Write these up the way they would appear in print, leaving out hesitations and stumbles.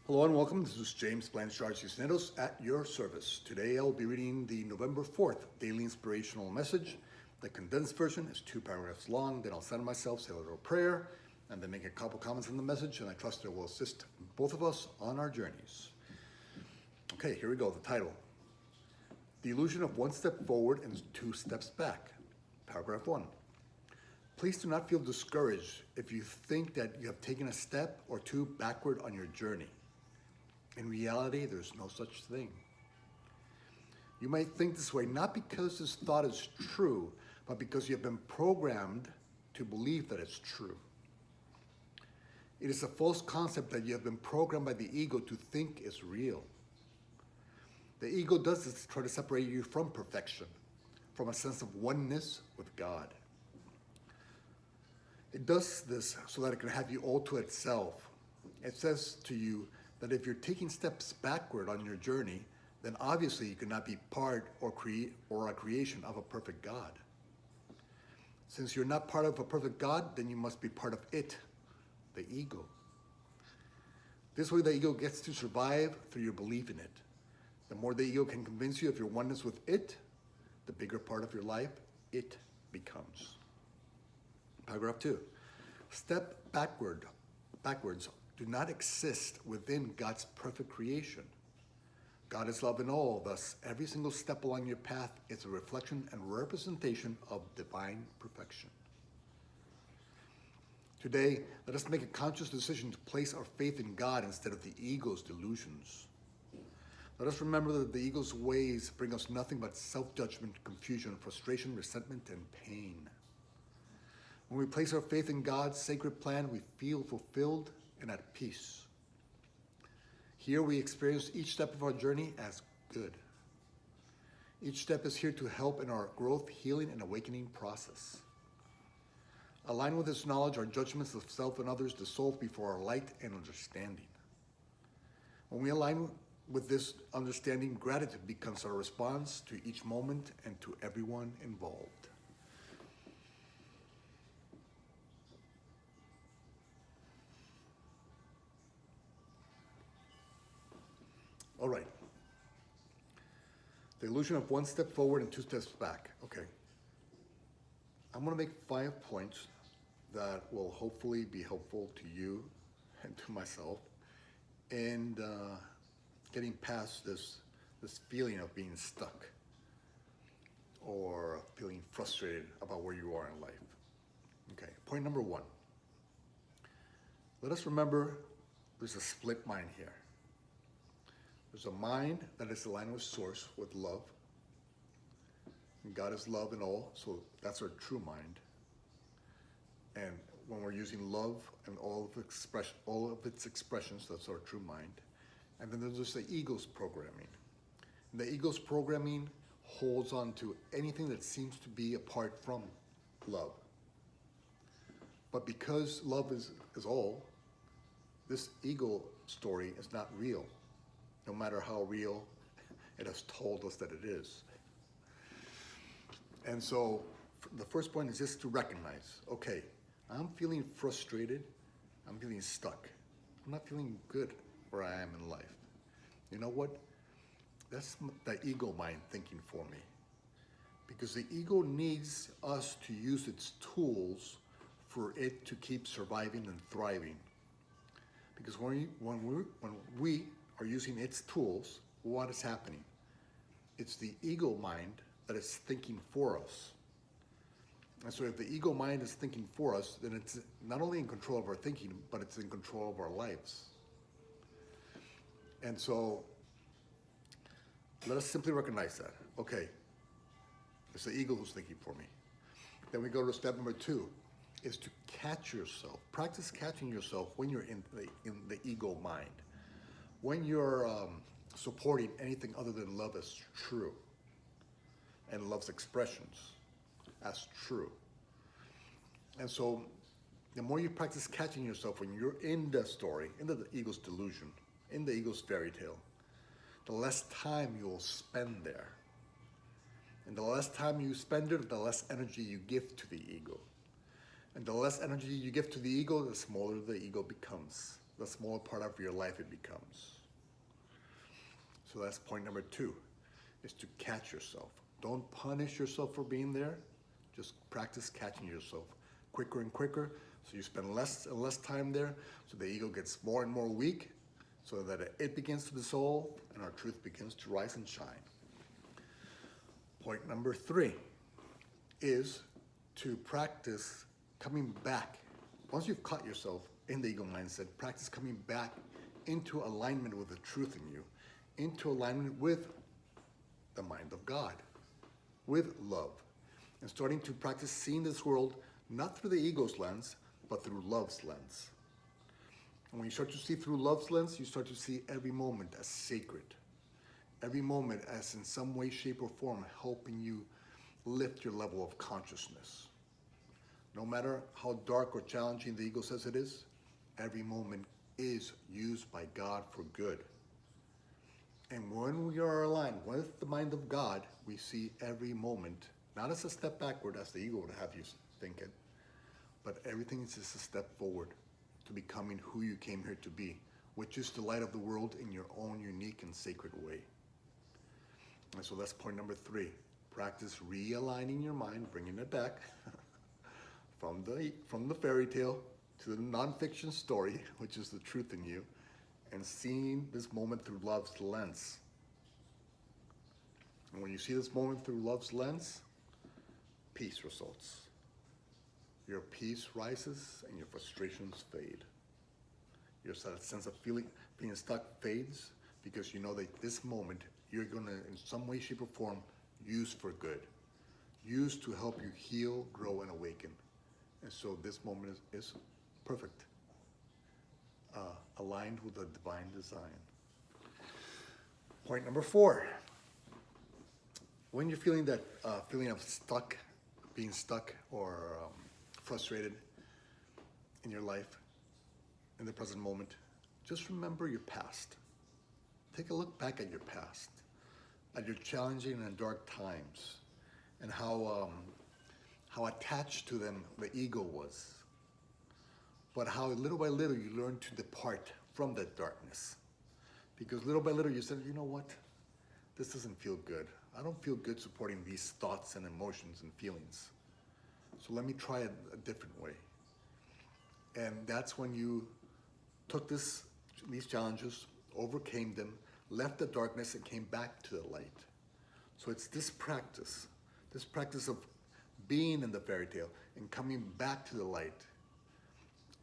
Hello and welcome. This is James Blanchard Cisneros at your service. Today I'll be reading the November 4th Daily Inspirational Message. The condensed version is 2 paragraphs long. Then I'll center myself, say a little prayer, and then make a couple comments on the message, and I trust it will assist both of us on our journeys. Okay, here we go. The title: The Illusion of One Step Forward and Two Steps Back. Paragraph 1. Please do not feel discouraged if you think that you have taken a step or two backward on your journey. In reality, there's no such thing. You might think this way not because this thought is true, but because you have been programmed to believe that it's true. It is a false concept that you have been programmed by the ego to think is real. The ego does this to try to separate you from perfection, from a sense of oneness with God. It does this so that it can have you all to itself. It says to you that if you're taking steps backward on your journey, then obviously you cannot be part or a creation of a perfect God. Since you're not part of a perfect God, then you must be part of it, the ego. This way the ego gets to survive through your belief in it. The more the ego can convince you of your oneness with it, the bigger part of your life it becomes. Paragraph 2. Step backwards do not exist within God's perfect creation. God is love in all, thus every single step along your path is a reflection and representation of divine perfection. Today, let us make a conscious decision to place our faith in God instead of the ego's delusions. Let us remember that the ego's ways bring us nothing but self-judgment, confusion, frustration, resentment, and pain. When we place our faith in God's sacred plan, we feel fulfilled and at peace. Here we experience each step of our journey as good. Each step is here to help in our growth, healing, and awakening process. Aligned with this knowledge, our judgments of self and others dissolve before our light and understanding. When we align with this understanding, gratitude becomes our response to each moment and to everyone involved. All right. The illusion of one step forward and two steps back. Okay. I'm going to make 5 points that will hopefully be helpful to you and to myself in getting past this feeling of being stuck or feeling frustrated about where you are in life. Okay. Point number 1. Let us remember there's a split mind here. There's a mind that is aligned with Source, with love. And God is love in all, so that's our true mind. And when we're using love and all of its expressions, that's our true mind. And then there's the ego's programming. And the ego's programming holds on to anything that seems to be apart from love. But because love is all, this ego story is not real, no matter how real it has told us that it is. And so the first point is just to recognize, okay, I'm feeling frustrated, I'm feeling stuck, I'm not feeling good where I am in life. You know what? That's the ego mind thinking for me. Because the ego needs us to use its tools for it to keep surviving and thriving. Because when we are using its tools, what is happening? It's the ego mind that is thinking for us. And so if the ego mind is thinking for us, then it's not only in control of our thinking, but it's in control of our lives. And so let us simply recognize that. Okay, it's the ego who's thinking for me. Then we go to step number 2, is to catch yourself. Practice catching yourself when you're in the ego mind. When you're supporting anything other than love as true, and love's expressions as true. And so the more you practice catching yourself when you're in the story, in the ego's delusion, in the ego's fairy tale, the less time you'll spend there. And the less time you spend there, the less energy you give to the ego. And the less energy you give to the ego, the smaller the ego becomes. the smaller part of your life it becomes. So that's point number 2, is to catch yourself. Don't punish yourself for being there. Just practice catching yourself quicker and quicker, so you spend less and less time there, so the ego gets more and more weak, so that it begins to dissolve and our truth begins to rise and shine. Point number 3 is to practice coming back. Once you've caught yourself in the ego mindset, practice coming back into alignment with the truth in you, into alignment with the mind of God, with love, and starting to practice seeing this world not through the ego's lens, but through love's lens. And when you start to see through love's lens, you start to see every moment as sacred. Every moment as in some way, shape, or form helping you lift your level of consciousness. No matter how dark or challenging the ego says it is, every moment is used by God for good. And when we are aligned with the mind of God, we see every moment, not as a step backward as the ego would have you think it, but everything is just a step forward to becoming who you came here to be, which is the light of the world in your own unique and sacred way. And so that's point number 3. Practice realigning your mind, bringing it back from the fairy tale to the nonfiction story, which is the truth in you, and seeing this moment through love's lens. And when you see this moment through love's lens, peace results. Your peace rises and your frustrations fade. Your sense of feeling stuck fades, because you know that this moment you're going to, in some way, shape, or form, use for good. Use to help you heal, grow, and awaken. And so this moment is perfect. Aligned with the divine design. Point number 4. When you're feeling that feeling of being stuck or frustrated in your life, in the present moment, just remember your past. Take a look back at your past, at your challenging and dark times, and how attached to them the ego was. But how little by little you learn to depart from that darkness. Because little by little you said, you know what? This doesn't feel good. I don't feel good supporting these thoughts and emotions and feelings. So let me try it a different way. And that's when you took these challenges, overcame them, left the darkness, and came back to the light. So it's this practice of being in the fairy tale and coming back to the light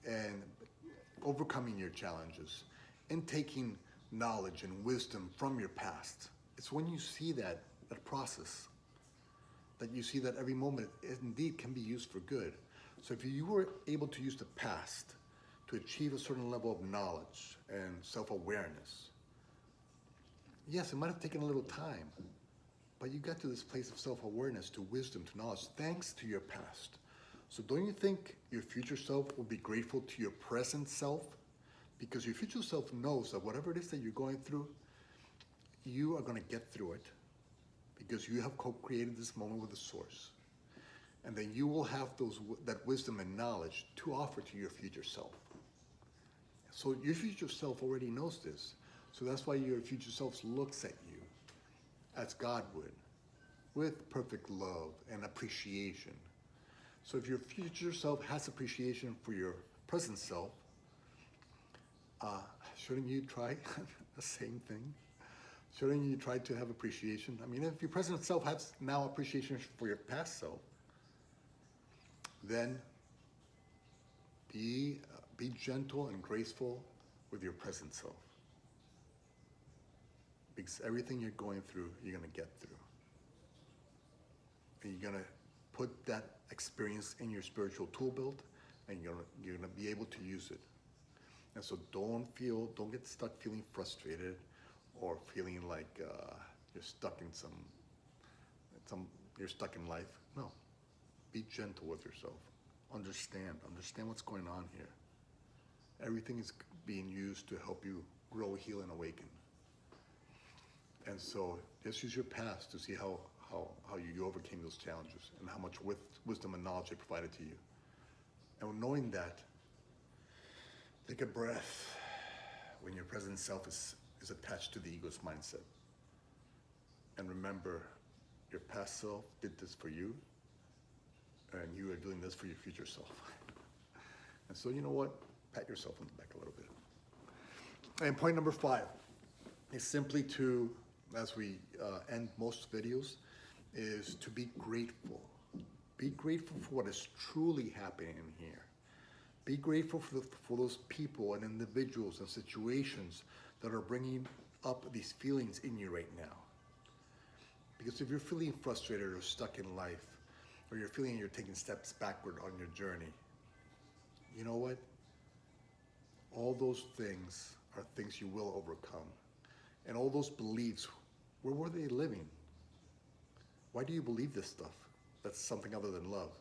and overcoming your challenges and taking knowledge and wisdom from your past. It's when you see that process that you see that every moment indeed can be used for good. So if you were able to use the past to achieve a certain level of knowledge and self-awareness, yes, it might have taken a little time, but you got to this place of self-awareness, to wisdom, to knowledge, thanks to your past. So don't you think your future self will be grateful to your present self? Because your future self knows that whatever it is that you're going through, you are going to get through it, because you have co-created this moment with the source. And then you will have that wisdom and knowledge to offer to your future self. So your future self already knows this. So that's why your future self looks at you as God would, with perfect love and appreciation. So if your future self has appreciation for your present self, shouldn't you try the same thing? Shouldn't you try to have appreciation? I mean, if your present self has now appreciation for your past self, then be gentle and graceful with your present self. Because everything you're going through, you're going to get through. And you're going to put that experience in your spiritual tool belt, and you're going to be able to use it. And so don't get stuck feeling frustrated or feeling like you're stuck in you're stuck in life. No, be gentle with yourself. Understand what's going on here. Everything is being used to help you grow, heal, and awaken. And so just use your past to see how you overcame those challenges and how much wisdom and knowledge it provided to you. And knowing that, take a breath your present self is attached to the ego's mindset. And remember, your past self did this for you, and you are doing this for your future self. And so, you know what? Pat yourself on the back a little bit. And point number 5 is simply to, as we end most videos, is to be grateful. Be grateful for what is truly happening in here. Be grateful for those people and individuals and situations that are bringing up these feelings in you right now. Because if you're feeling frustrated or stuck in life, or you're feeling you're taking steps backward on your journey, you know what? All those things are things you will overcome. And all those beliefs, where were they living? Why do you believe this stuff? That's something other than love.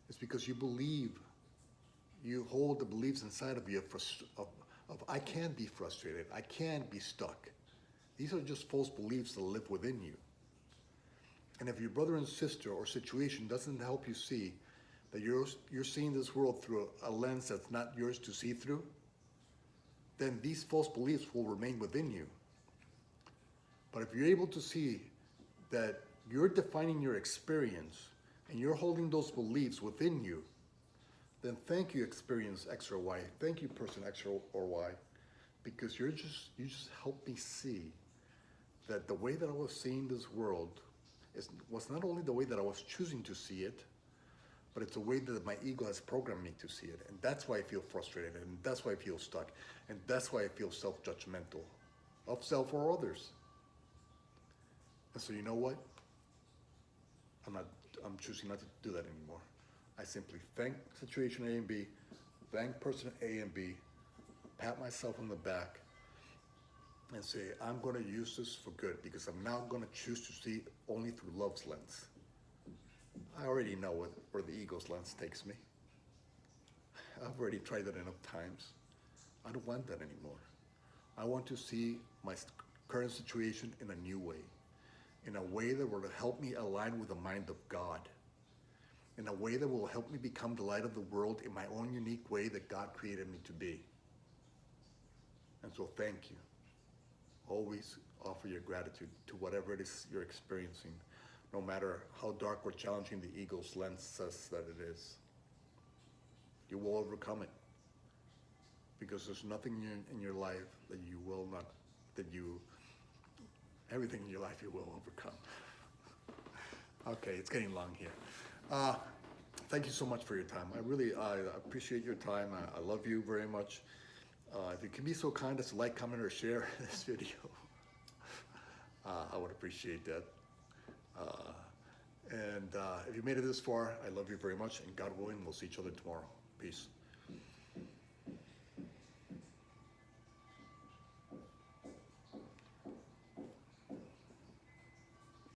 It's because you believe, you hold the beliefs inside of you of I can be frustrated, I can be stuck. These are just false beliefs that live within you. And if your brother and sister or situation doesn't help you see that you're seeing this world through a lens that's not yours to see through, then these false beliefs will remain within you. But if you're able to see that you're defining your experience and you're holding those beliefs within you, then thank you, experience X or Y. Thank you, person X or Y, because you just helped me see that the way that I was seeing this world was not only the way that I was choosing to see it, but it's the way that my ego has programmed me to see it. And that's why I feel frustrated, and that's why I feel stuck, and that's why I feel self-judgmental of self or others. And so you know what? I'm choosing not to do that anymore. I simply thank situation A and B, thank person A and B, pat myself on the back, and say, I'm going to use this for good because I'm now going to choose to see only through love's lens. I already know where the ego's lens takes me. I've already tried that enough times. I don't want that anymore. I want to see my current situation in a new way, in a way that will help me align with the mind of God, in a way that will help me become the light of the world in my own unique way that God created me to be. And so thank you. Always offer your gratitude to whatever it is you're experiencing, no matter how dark or challenging the ego's lens says that it is. You will overcome it, because there's nothing in your life that you will not, everything in your life you will overcome. Okay, it's getting long here. Thank you so much for your time. I appreciate your time. I love you very much. If you can be so kind as to like, comment, or share this video, I would appreciate that. And if you made it this far, I love you very much, and God willing, we'll see each other tomorrow. Peace.